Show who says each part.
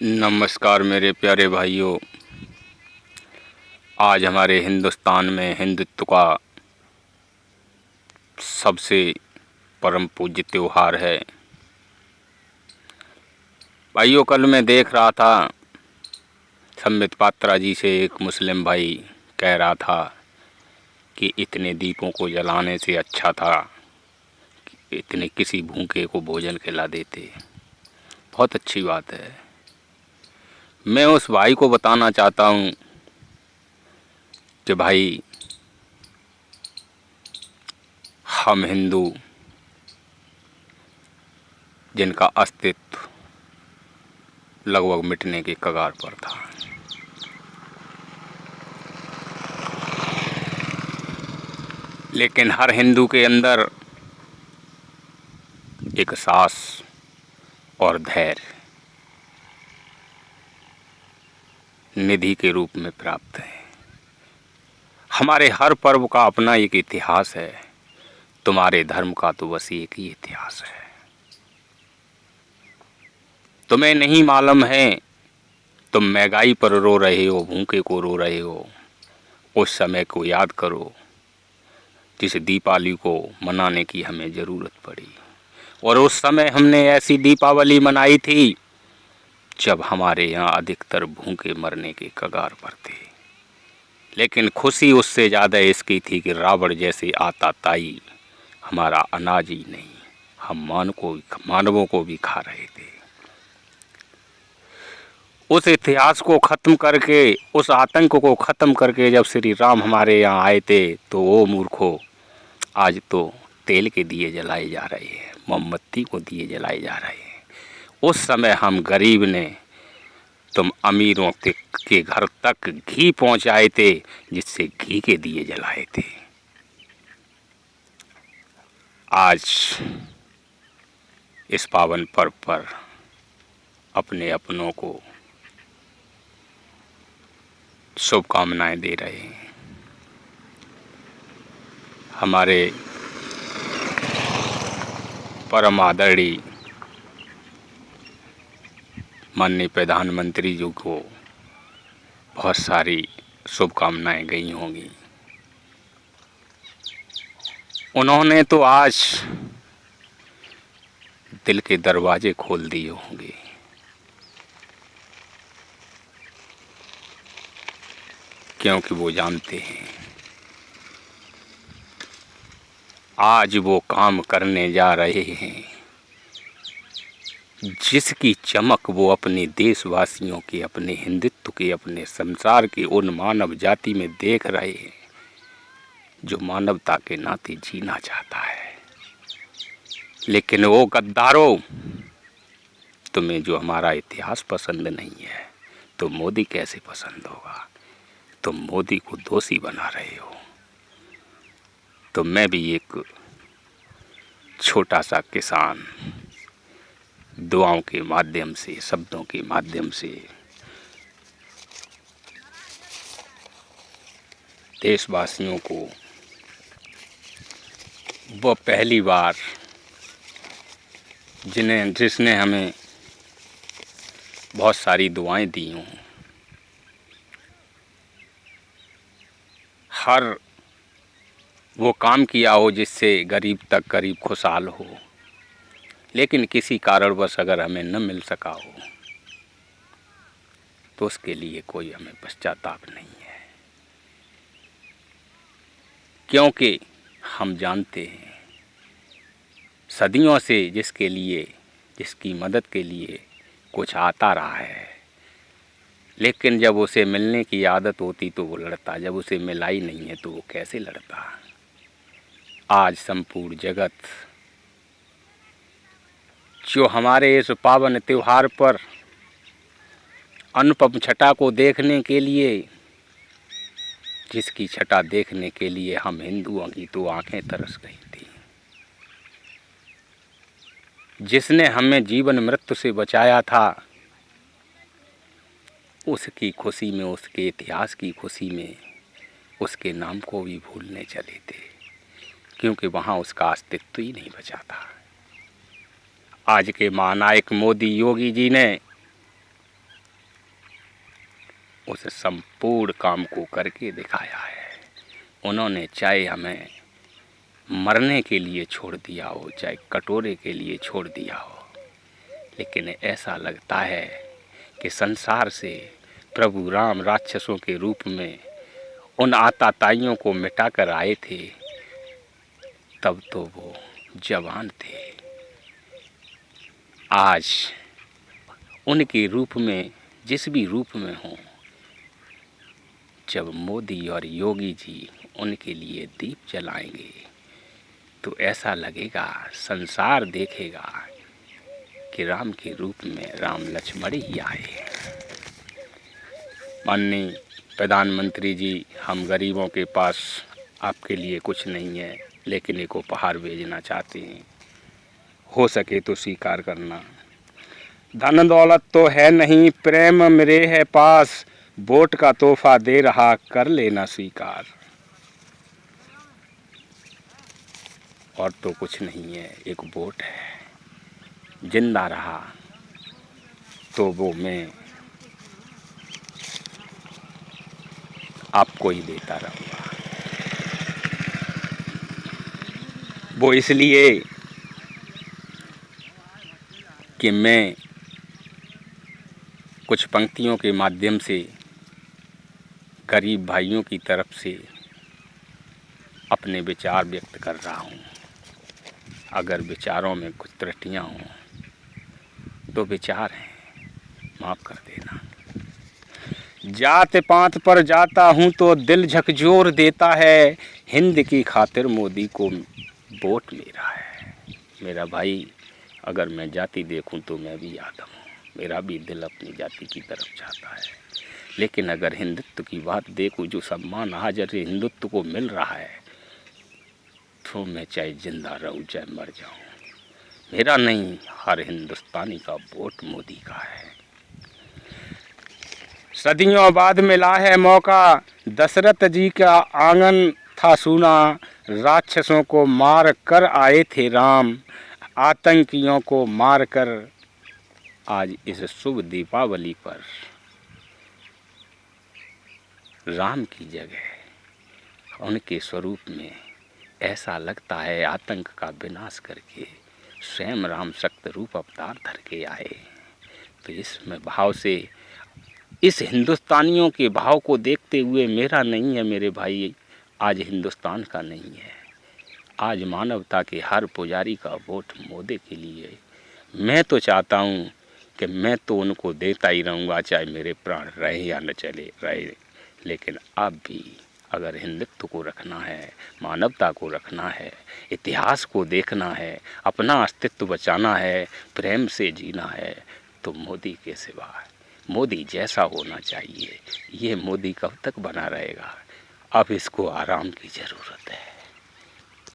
Speaker 1: नमस्कार मेरे प्यारे भाइयों। आज हमारे हिंदुस्तान में हिंदुत्व का सबसे परम पूज्य त्योहार है। भाइयों, कल मैं देख रहा था, संबित पात्रा जी से एक मुस्लिम भाई कह रहा था कि इतने दीपों को जलाने से अच्छा था कि इतने किसी भूखे को भोजन खिला देते। बहुत अच्छी बात है। मैं उस भाई को बताना चाहता हूँ कि भाई, हम हिंदू जिनका अस्तित्व लगभग मिटने के कगार पर था, लेकिन हर हिंदू के अंदर एक साहस और धैर्य निधि के रूप में प्राप्त है। हमारे हर पर्व का अपना एक इतिहास है। तुम्हारे धर्म का तो बस एक ही इतिहास है। तुम्हें नहीं मालूम है, तुम महंगाई पर रो रहे हो, भूखे को रो रहे हो। उस समय को याद करो जिस दीपावली को मनाने की हमें ज़रूरत पड़ी, और उस समय हमने ऐसी दीपावली मनाई थी जब हमारे यहाँ अधिकतर भूखे मरने के कगार पर थे। लेकिन खुशी उससे ज़्यादा इसकी थी कि रावण जैसे आतताई हमारा अनाज ही नहीं, हम मानवों को भी खा रहे थे। उस इतिहास को ख़त्म करके, उस आतंक को ख़त्म करके जब श्री राम हमारे यहाँ आए थे, तो वो मूर्खों, आज तो तेल के दिए जलाए जा रहे हैं, मोमबत्ती को दिए जलाए जा रहे हैं। उस समय हम गरीब ने तुम अमीरों के घर तक घी पहुंचाए थे, जिससे घी के दिए जलाए थे। आज इस पावन पर्व पर अपने अपनों को शुभकामनाएं दे रहे हैं। हमारे परम आदरणीय माननीय प्रधानमंत्री जी को बहुत सारी शुभकामनाएं गई होंगी। उन्होंने तो आज दिल के दरवाजे खोल दिए होंगे, क्योंकि वो जानते हैं आज वो काम करने जा रहे हैं जिसकी चमक वो अपने देशवासियों के, अपने हिंदुत्व के, अपने संसार के उन मानव जाति में देख रहे हैं जो मानवता के नाते जीना चाहता है। लेकिन वो गद्दारों, तुम्हें जो हमारा इतिहास पसंद नहीं है तो मोदी कैसे पसंद होगा? तुम मोदी को दोषी बना रहे हो। तो मैं भी एक छोटा सा किसान दुआओं के माध्यम से, शब्दों के माध्यम से देशवासियों को, वो पहली बार जिसने हमें बहुत सारी दुआएं दी हों, हर वो काम किया हो जिससे गरीब तक गरीब खुशहाल हो, लेकिन किसी कारणवश अगर हमें न मिल सका हो तो उसके लिए कोई हमें पश्चाताप नहीं है, क्योंकि हम जानते हैं सदियों से जिसके लिए, जिसकी मदद के लिए कुछ आता रहा है, लेकिन जब उसे मिलने की आदत होती तो वो लड़ता, जब उसे मिला ही नहीं है तो वो कैसे लड़ता। आज संपूर्ण जगत जो हमारे इस पावन त्योहार पर अनुपम छटा को देखने के लिए, जिसकी छटा देखने के लिए हम हिंदुओं की तो आंखें तरस गई थी, जिसने हमें जीवन मृत्यु से बचाया था, उसकी खुशी में, उसके इतिहास की खुशी में उसके नाम को भी भूलने चले थे, क्योंकि वहाँ उसका अस्तित्व ही नहीं बचा था। आज के महानायक मोदी योगी जी ने उस संपूर्ण काम को करके दिखाया है। उन्होंने चाहे हमें मरने के लिए छोड़ दिया हो, चाहे कटोरे के लिए छोड़ दिया हो, लेकिन ऐसा लगता है कि संसार से प्रभु राम राक्षसों के रूप में उन आताताइयों को मिटाकर आए थे, तब तो वो जवान थे। आज उनके रूप में, जिस भी रूप में हों, जब मोदी और योगी जी उनके लिए दीप जलाएंगे तो ऐसा लगेगा, संसार देखेगा कि राम के रूप में राम लक्ष्मण ही आए। माननीय प्रधानमंत्री जी, हम गरीबों के पास आपके लिए कुछ नहीं है, लेकिन एक उपहार भेजना चाहते हैं, हो सके तो स्वीकार करना। धन दौलत तो है नहीं, प्रेम मेरे है पास, वोट का तोहफा दे रहा, कर लेना स्वीकार। और तो कुछ नहीं है, एक वोट है। जिंदा रहा तो वो मैं आपको ही देता रहूँगा। वो इसलिए कि मैं कुछ पंक्तियों के माध्यम से गरीब भाइयों की तरफ से अपने विचार व्यक्त कर रहा हूँ। अगर विचारों में कुछ त्रुटियाँ हों तो विचार हैं, माफ़ कर देना। जात पात पर जाता हूँ तो दिल झकझोर देता है, हिंद की खातिर मोदी को वोट मेरा है। मेरा भाई, अगर मैं जाति देखूँ तो मैं भी आदम हूँ, मेरा भी दिल अपनी जाति की तरफ जाता है। लेकिन अगर हिंदुत्व की बात देखूँ, जो सम्मान आज हिंदुत्व को मिल रहा है, तो मैं चाहे जिंदा रहूँ चाहे मर जाऊँ, मेरा नहीं, हर हिंदुस्तानी का वोट मोदी का है। सदियों बाद मिला है मौका, दशरथ जी का आंगन था सूना, राक्षसों को मार कर आए थे राम, आतंकियों को मार कर आज इस शुभ दीपावली पर राम की जगह उनके स्वरूप में ऐसा लगता है आतंक का विनाश करके स्वयं राम शक्त रूप अवतार धर के आए। तो इसमें भाव से, इस हिंदुस्तानियों के भाव को देखते हुए, मेरा नहीं है मेरे भाई, आज हिंदुस्तान का नहीं है, आज मानवता के हर पुजारी का वोट मोदी के लिए। मैं तो चाहता हूँ कि मैं तो उनको देता ही रहूँगा, चाहे मेरे प्राण रहे या न चले रहे। लेकिन अब भी अगर हिंदुत्व को रखना है, मानवता को रखना है, इतिहास को देखना है, अपना अस्तित्व बचाना है, प्रेम से जीना है, तो मोदी के सिवा मोदी जैसा होना चाहिए। ये मोदी कब तक बना रहेगा? अब इसको आराम की ज़रूरत है।